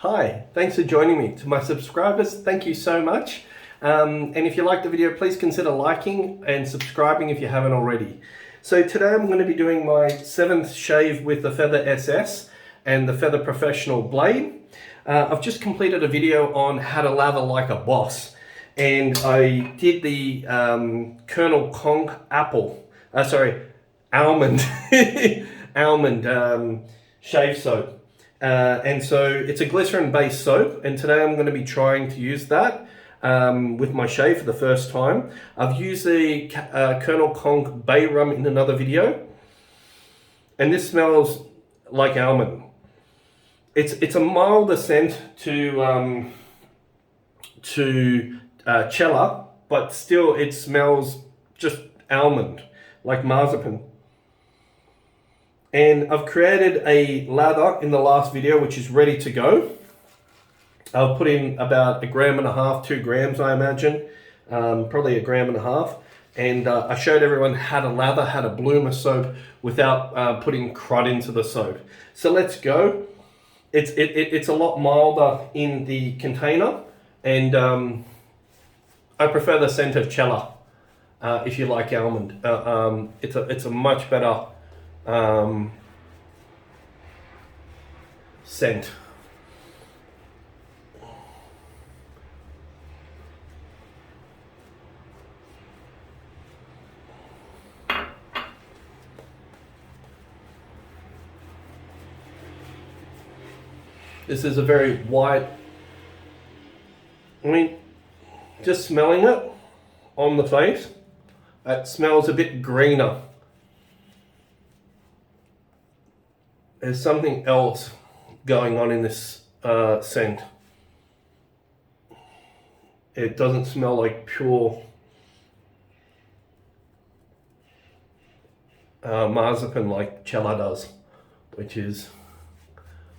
Hi, thanks for joining me. To my subscribers, thank you so much. And if you like the video, please consider liking and subscribing if you haven't already. So today I'm going to be doing my 7th shave with the Feather SS and the Feather Professional blade. I've just completed a video on how to lather like a boss. And I did the Colonel Conk Almond, Almond shave soap. And so it's a glycerin based soap, and today I'm going to be trying to use that with my shave for the first time. I've used the Colonel Conk Bay Rum in another video, and this smells like almond. It's a milder scent to Cella, but still it smells just almond, like marzipan. And I've created a lather in the last video, which is ready to go. I'll put in about 1.5 grams, 2 grams, I imagine, probably 1.5 grams. And I showed everyone how to lather, how to bloom a soap without putting crud into the soap. So let's go. It's a lot milder in the container, and I prefer the scent of Cella if you like almond. It's a much better scent. This is a very white, just smelling it on the face, it smells a bit greener. There's something else going on in this scent. It doesn't smell like pure marzipan like Cella does, which is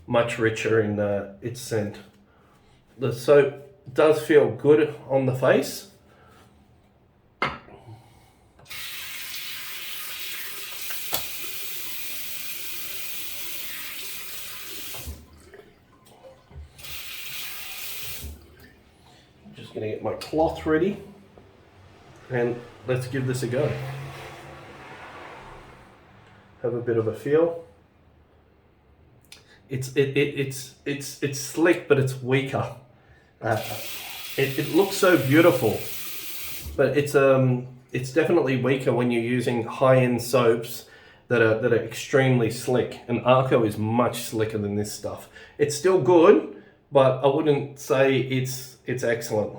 much richer in its scent. The soap does feel good on the face. Just going to get my cloth ready, and let's give this a go. Have a bit of a feel. It's slick, but it's weaker. It looks so beautiful, but it's definitely weaker when you're using high-end soaps that are extremely slick. And Arco is much slicker than this stuff. It's still good, but I wouldn't say it's excellent.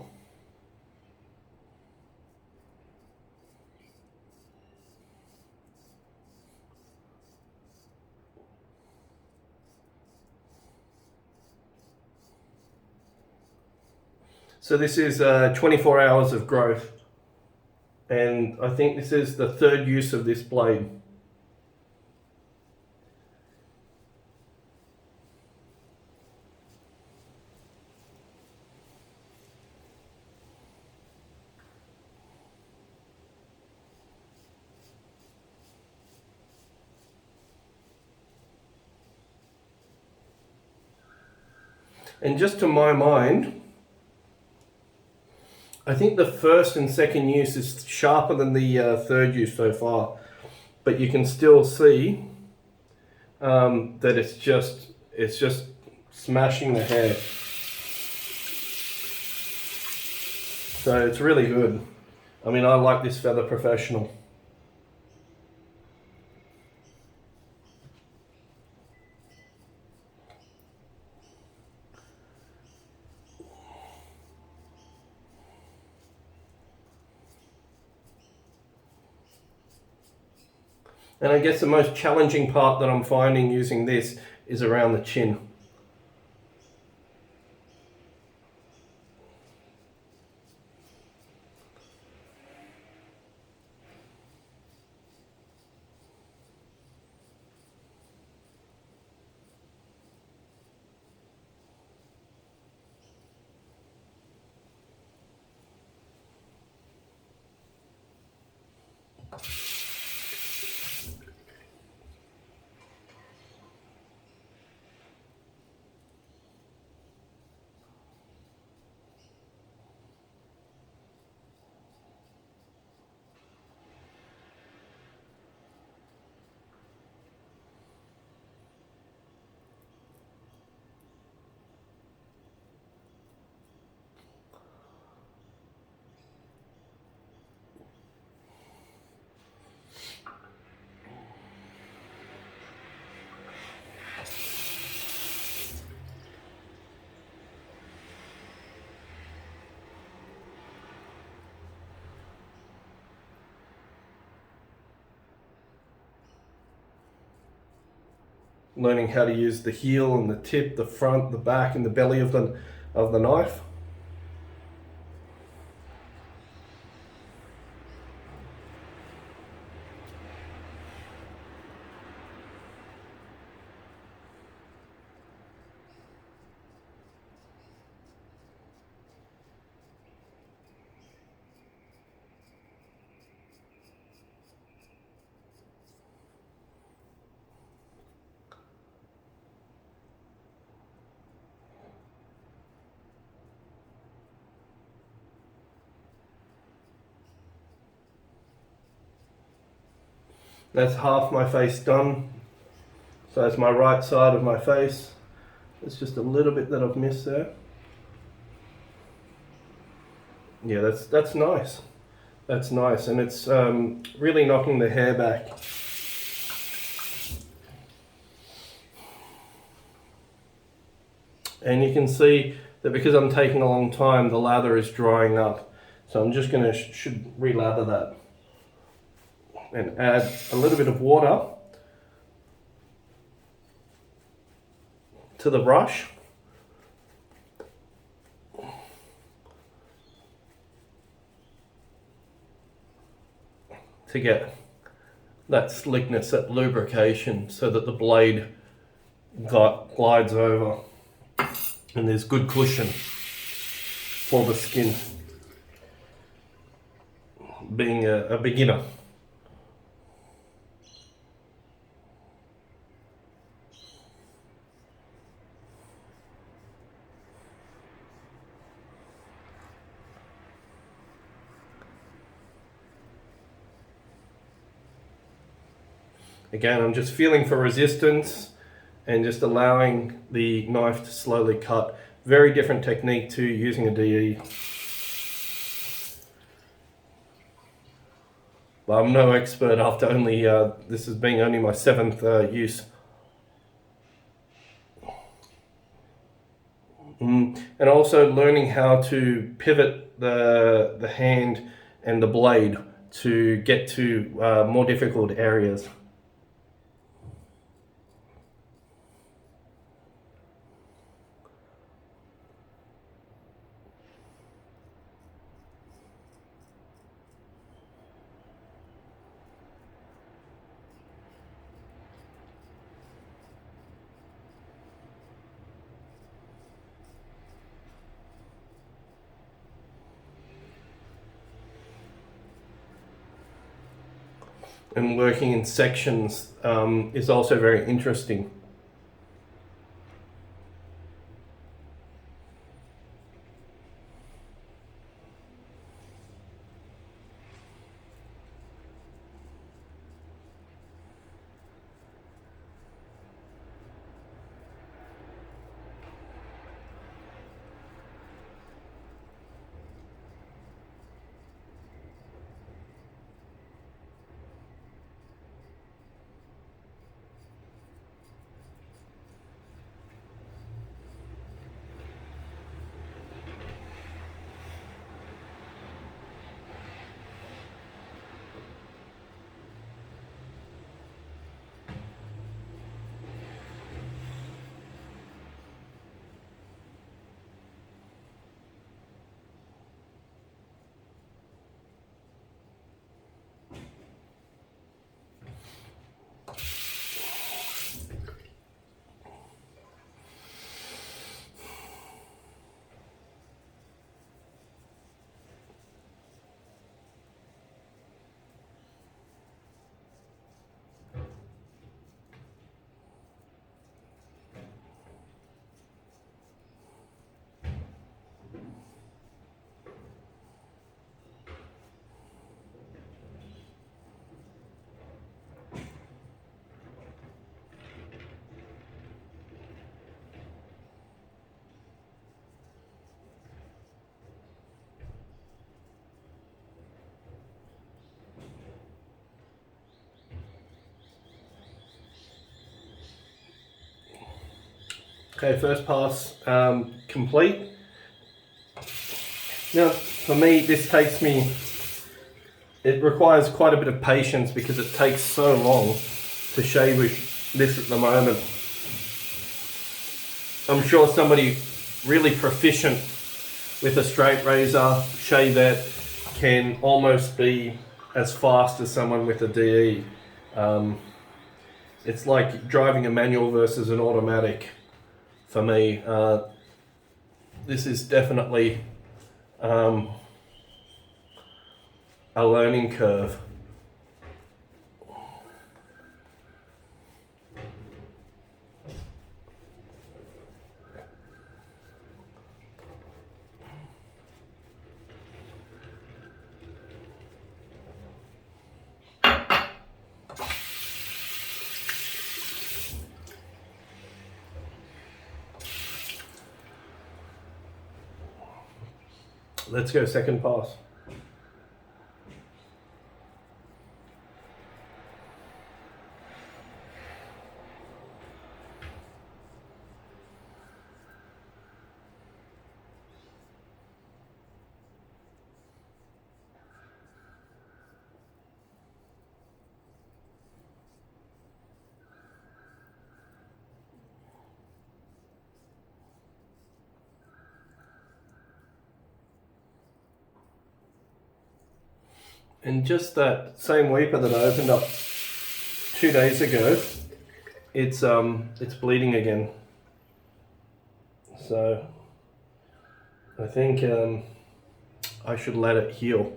So this is 24 hours of growth, and I think this is the 3rd use of this blade. And just to my mind, I think the 1st and 2nd use is sharper than the 3rd use so far, but you can still see that it's just smashing the hair. So it's really good. I mean, I like this Feather Professional. And I guess the most challenging part that I'm finding using this is around the chin. learning how to use the heel and the tip, the front, the back, and the belly of the knife. That's half my face done. So that's my right side of my face. There's just a little bit that I've missed there. Yeah, that's nice. That's nice, and it's really knocking the hair back. And you can see that because I'm taking a long time, the lather is drying up. So I'm just gonna should re-lather that and add a little bit of water to the brush. To get that slickness, that lubrication, so that the blade glides over and there's good cushion for the skin. Being a beginner. Again, I'm just feeling for resistance and just allowing the knife to slowly cut. Very different technique to using a DE. But I'm no expert after only, this has been only my 7th use. And also learning how to pivot the hand and the blade to get to more difficult areas. And working in sections is also very interesting. Okay, first pass complete. Now, for me, it requires quite a bit of patience because it takes so long to shave with this at the moment. I'm sure somebody really proficient with a straight razor shavette can almost be as fast as someone with a DE. It's like driving a manual versus an automatic for me. This is definitely a learning curve. Let's go second pass. And just that same weeper that I opened up 2 days ago, it's bleeding again. So I think I should let it heal.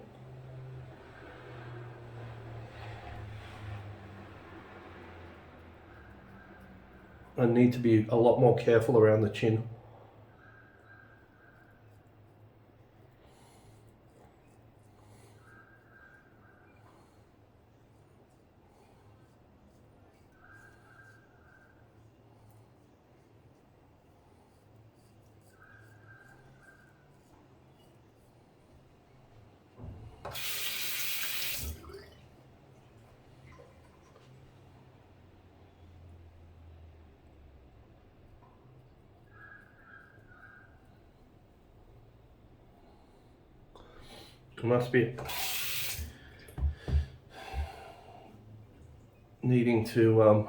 I need to be a lot more careful around the chin. It must be needing to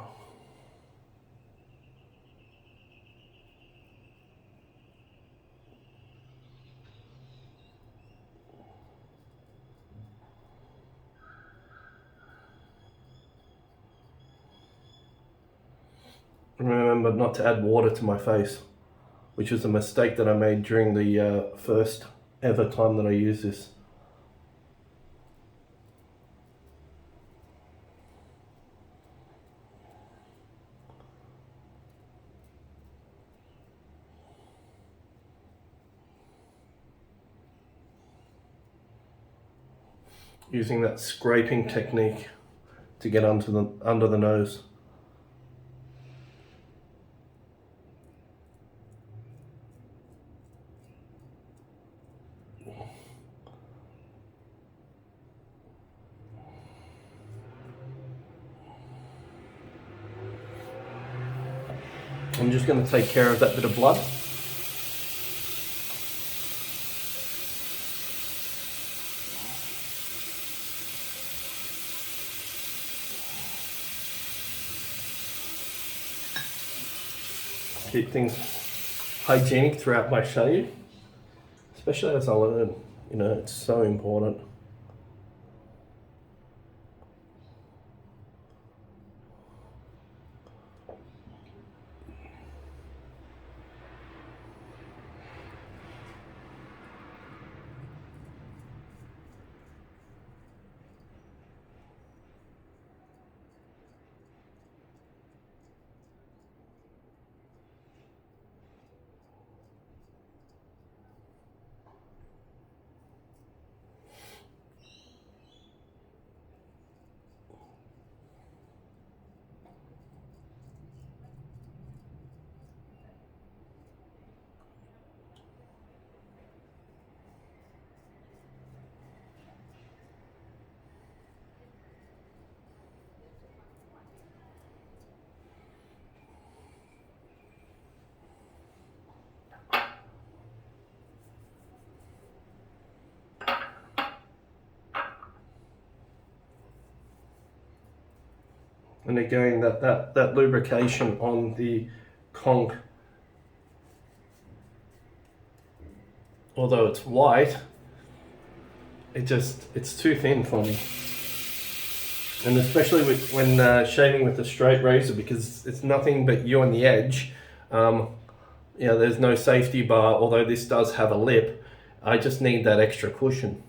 remember not to add water to my face, which is a mistake that I made during the first ever time that I used this. Using that scraping technique to get under the nose. I'm just going to take care of that bit of blood. Keep things hygienic throughout my shave, especially as I learn, it's so important. And again, that lubrication on the Conk although it's white, it's too thin for me. And especially when shaving with a straight razor, because it's nothing but you on the edge. There's no safety bar, although this does have a lip. I just need that extra cushion.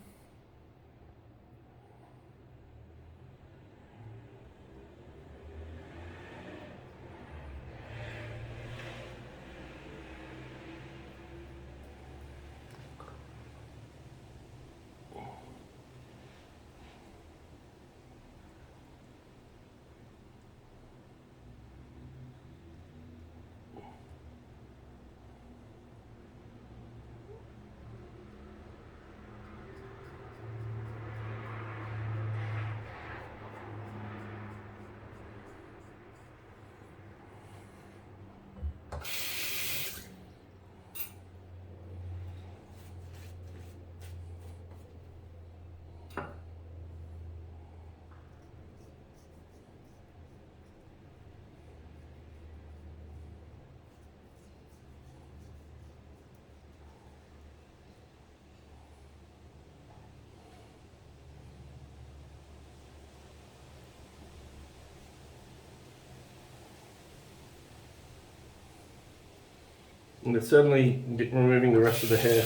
And it's certainly removing the rest of the hair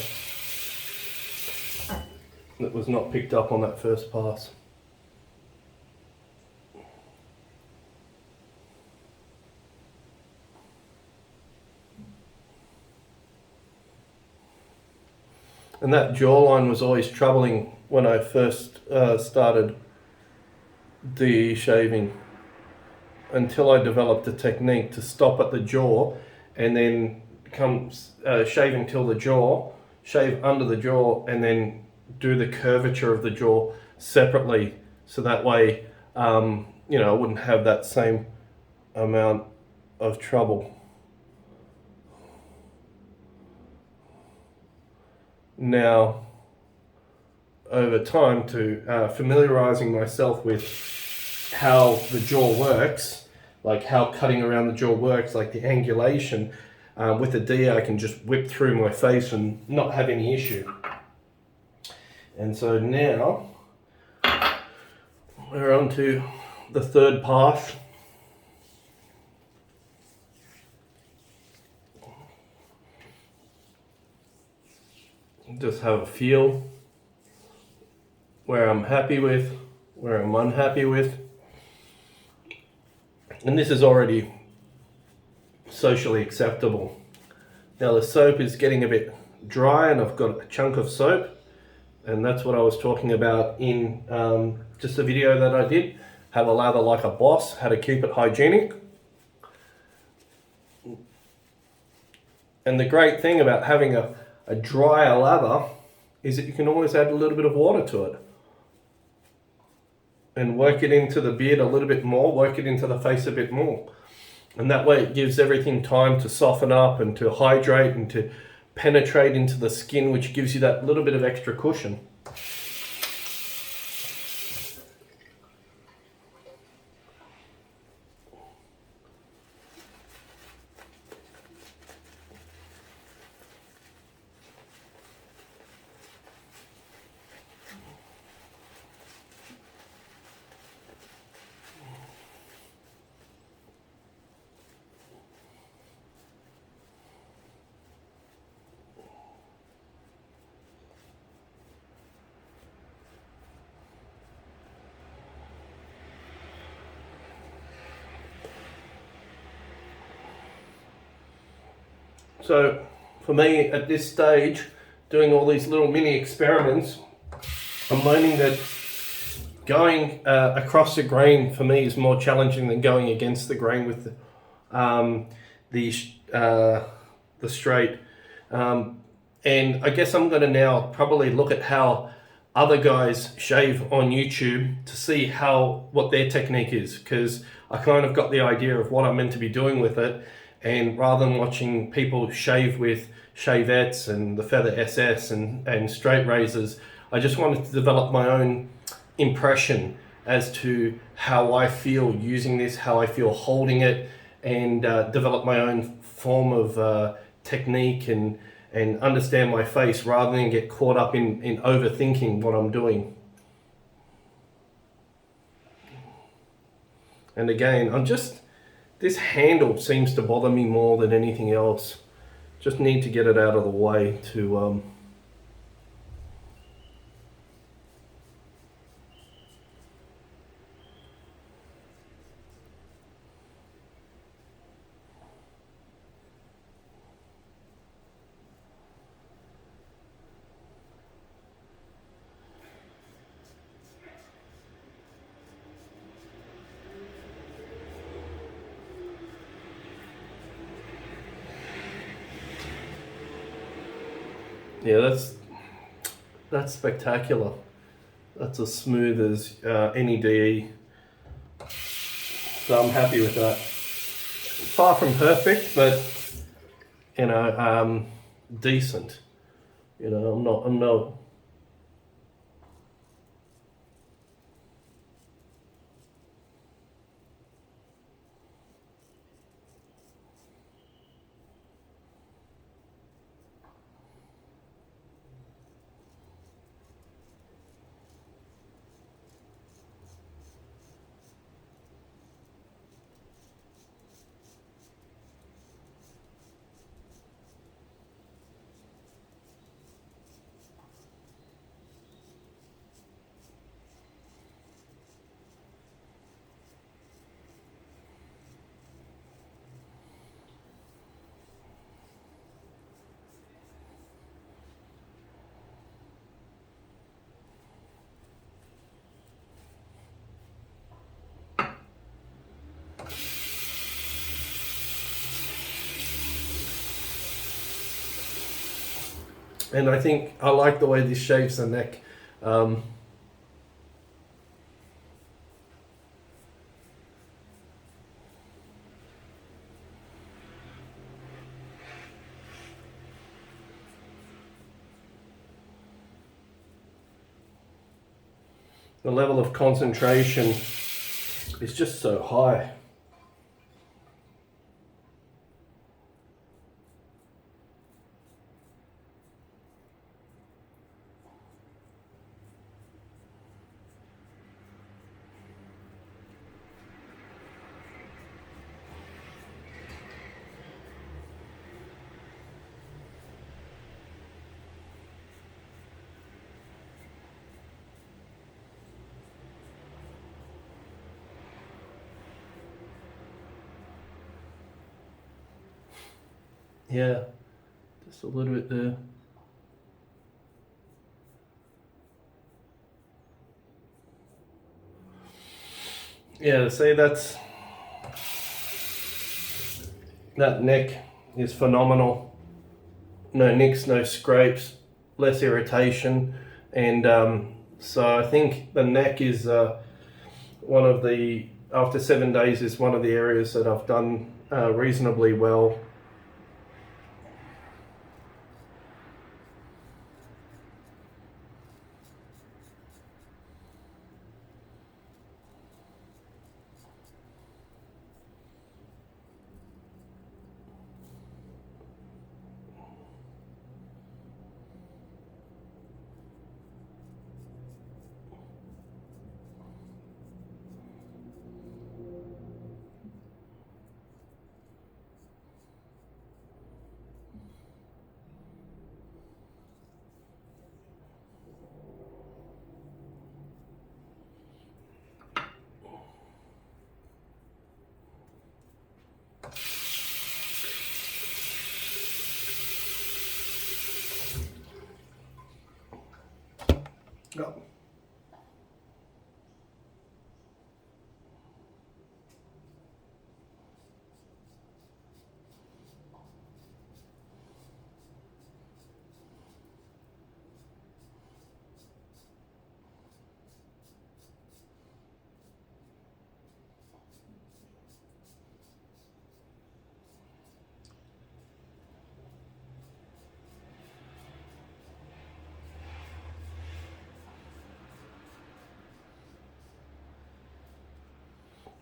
that was not picked up on that first pass. And that jawline was always troubling when I first started the shaving, until I developed a technique to stop at the jaw and then shaving till the jaw, shave under the jaw, and then do the curvature of the jaw separately, so that way I wouldn't have that same amount of trouble. Now, over time, to familiarizing myself with how the jaw works, like how cutting around the jaw works, like the angulation, with the D I can just whip through my face and not have any issue. And so now we're on to the third pass. Just have a feel where I'm happy with, where I'm unhappy with. And this is already socially acceptable. Now the soap is getting a bit dry, and I've got a chunk of soap, and that's what I was talking about in just a video that I did, how to lather like a boss, how to keep it hygienic. And the great thing about having a drier lather is that you can always add a little bit of water to it and work it into the beard a little bit more, work it into the face a bit more. And that way it gives everything time to soften up and to hydrate and to penetrate into the skin, which gives you that little bit of extra cushion. So for me at this stage, doing all these little mini experiments, I'm learning that going across the grain for me is more challenging than going against the grain with the straight. And I guess I'm going to now probably look at how other guys shave on YouTube to see what their technique is, because I kind of got the idea of what I'm meant to be doing with it. And rather than watching people shave with shavettes and the Feather SS and straight razors, I just wanted to develop my own impression as to how I feel using this, how I feel holding it, and develop my own form of technique and understand my face rather than get caught up in overthinking what I'm doing. And again, this handle seems to bother me more than anything else. Just need to get it out of the way to yeah, that's spectacular. That's as smooth as any DE. So I'm happy with that. Far from perfect, but decent. I'm not. And I think I like the way this shaves the neck. The level of concentration is just so high. Yeah, just a little bit there. Yeah, see, that neck is phenomenal. No nicks, no scrapes, less irritation, and so I think the neck is one of the, after 7 days, is one of the areas that I've done reasonably well. Yep.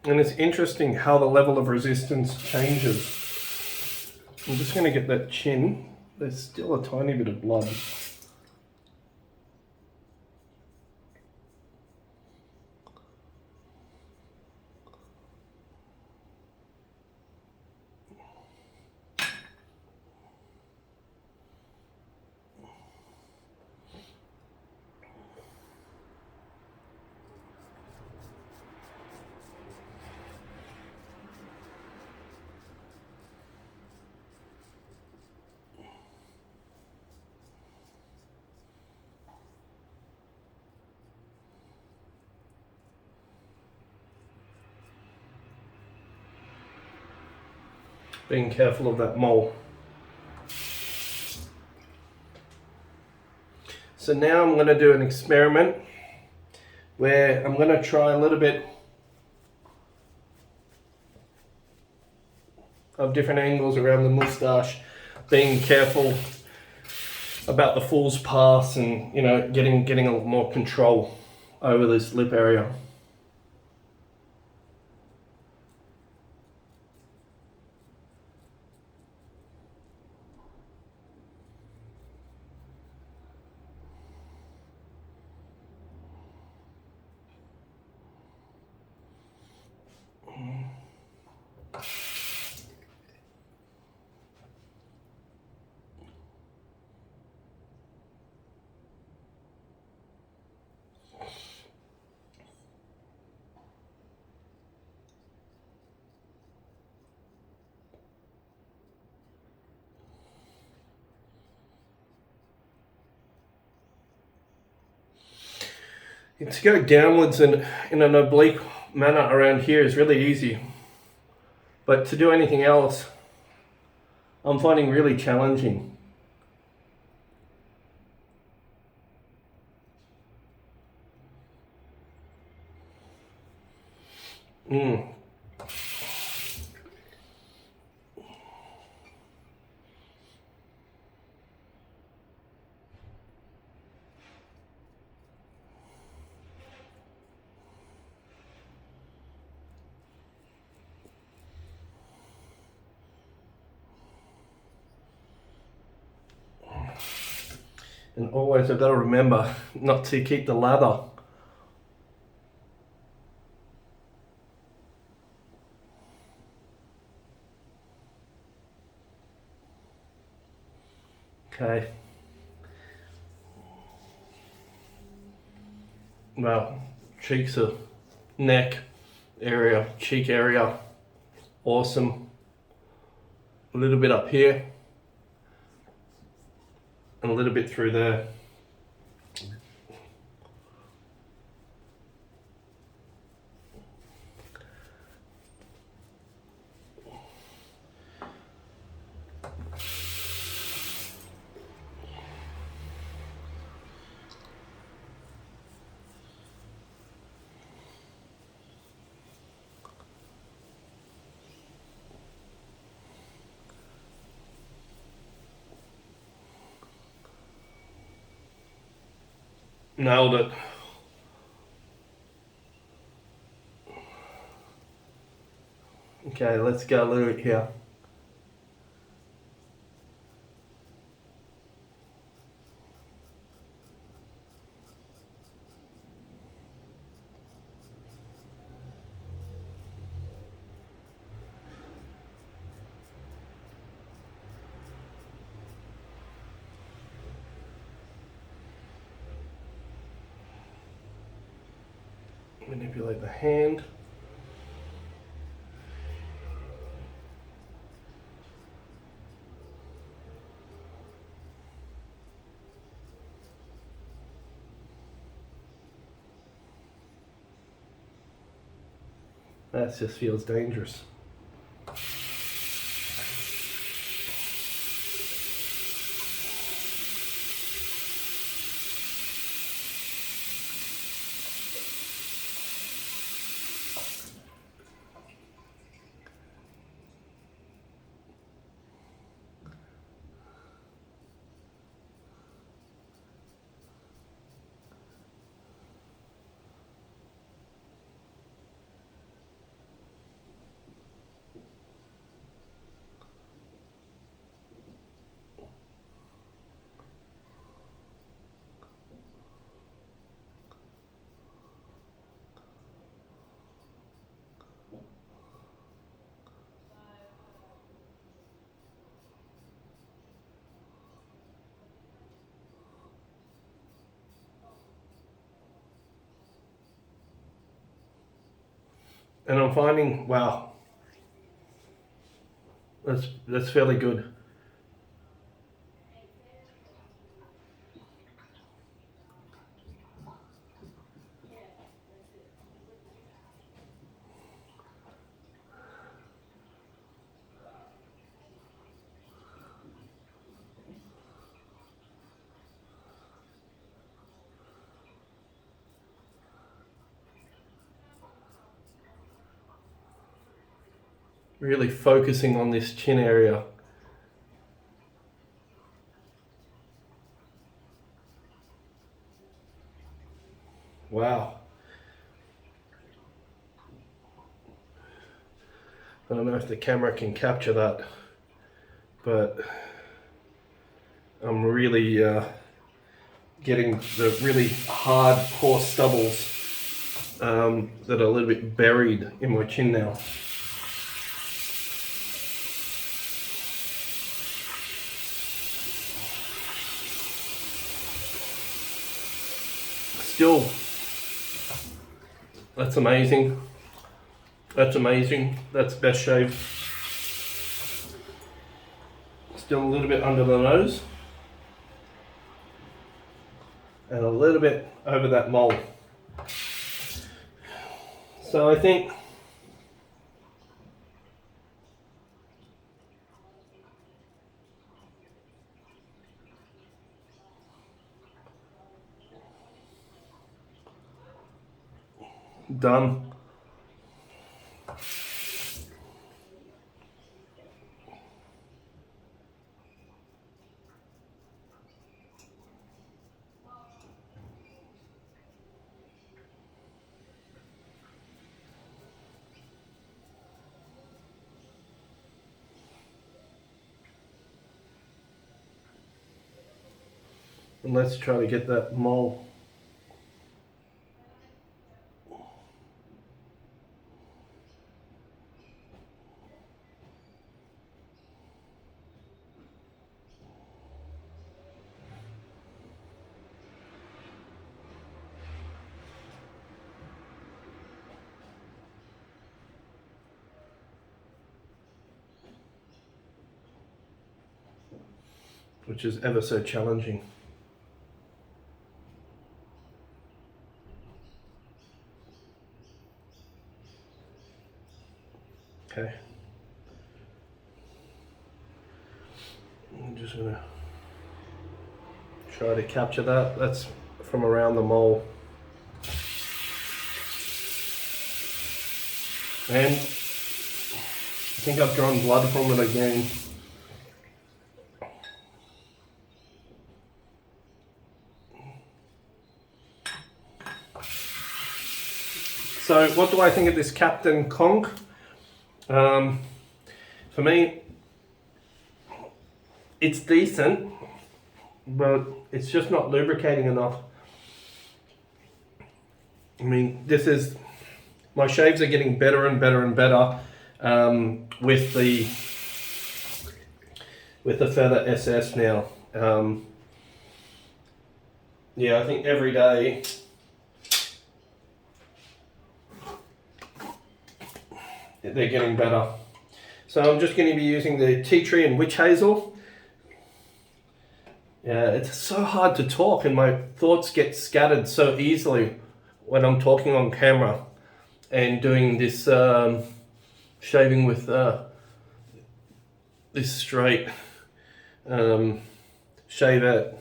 And it's interesting how the level of resistance changes. I'm just going to get that chin. There's still a tiny bit of blood. Being careful of that mole. So now I'm going to do an experiment where I'm going to try a little bit of different angles around the moustache, being careful about the fool's pass and, you know, getting a lot more control over this lip area. To go downwards and in an oblique manner around here is really easy, but to do anything else I'm finding really challenging. And always I've got to remember not to keep the lather. Okay. Well, cheeks are neck area, cheek area, awesome. A little bit up here and a little bit through there. Nailed it. Okay, let's go a little bit here. Manipulate the hand. That just feels dangerous. And I'm finding, wow, that's fairly good. Really focusing on this chin area. Wow. I don't know if the camera can capture that, but I'm really getting the really hard, coarse stubbles that are a little bit buried in my chin now. Still, that's amazing. That's amazing. That's best shave. Still a little bit under the nose. And a little bit over that mole. So I think done. And let's try to get that mole. Which is ever so challenging. Okay. I'm just gonna try to capture that. That's from around the mole. And I think I've drawn blood from it again. So what do I think of this Captain Conk? For me, it's decent, but it's just not lubricating enough. I mean, my shaves are getting better and better and better with the Feather SS now. Yeah, I think every day they're getting better. So I'm just going to be using the tea tree and witch hazel. Yeah, it's so hard to talk and my thoughts get scattered so easily when I'm talking on camera and doing this shaving with this straight shavette.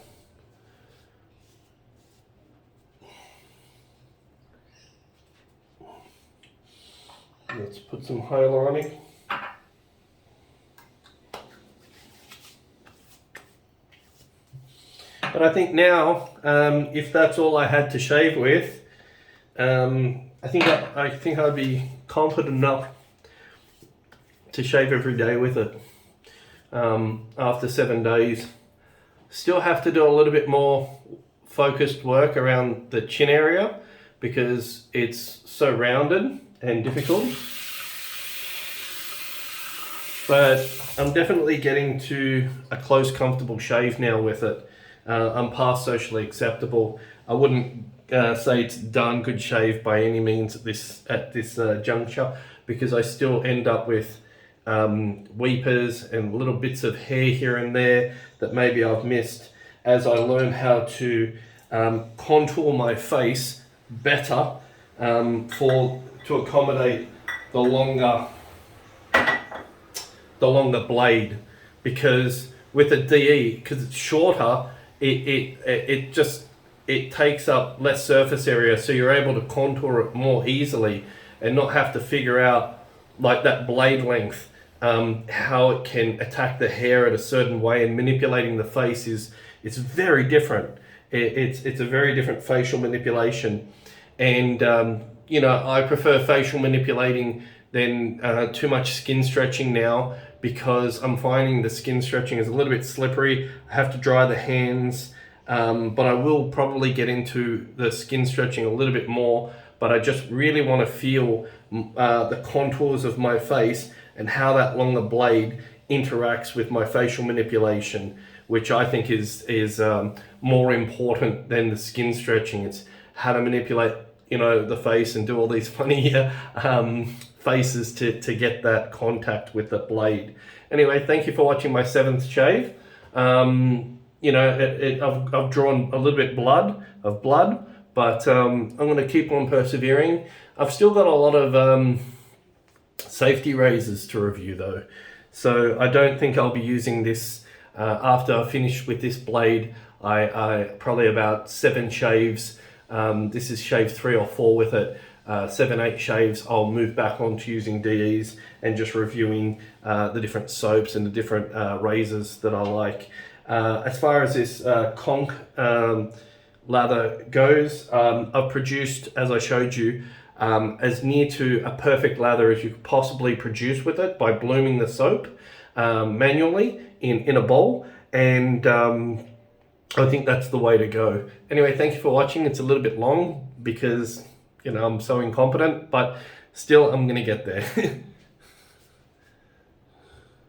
Let's put some hyaluronic. But I think now, if that's all I had to shave with, I think I'd be confident enough to shave every day with it. After 7 days, still have to do a little bit more focused work around the chin area because it's so rounded and difficult. But I'm definitely getting to a close, comfortable shave now with it. I'm past socially acceptable. I wouldn't say it's darn good shave by any means at this juncture, because I still end up with weepers and little bits of hair here and there that maybe I've missed as I learn how to contour my face better to accommodate the longer blade. Because with a DE, because it's shorter, it takes up less surface area, so you're able to contour it more easily and not have to figure out like that blade length, how it can attack the hair at a certain way, and manipulating the face it's very different. It's a very different facial manipulation, and you know, I prefer facial manipulating than too much skin stretching now, because I'm finding the skin stretching is a little bit slippery. I have to dry the hands, but I will probably get into the skin stretching a little bit more. But I just really want to feel the contours of my face and how that longer blade interacts with my facial manipulation, which I think is more important than the skin stretching. It's how to manipulate, you know, the face and do all these funny faces to get that contact with the blade. Anyway, thank you for watching my 7th shave. You know, I've drawn a little bit of blood, but I'm going to keep on persevering. I've still got a lot of safety razors to review though, so I don't think I'll be using this after I finish with this blade. I probably about 7 shaves. This is shave 3 or 4 with it. 7, 8 shaves, I'll move back on to using DEs and just reviewing the different soaps and the different razors that I like. As far as this Conk lather goes, I've produced, as I showed you, as near to a perfect lather as you could possibly produce with it by blooming the soap manually in a bowl, and I think that's the way to go. Anyway, thank you for watching. It's a little bit long because, you know, I'm so incompetent, but still I'm gonna get there.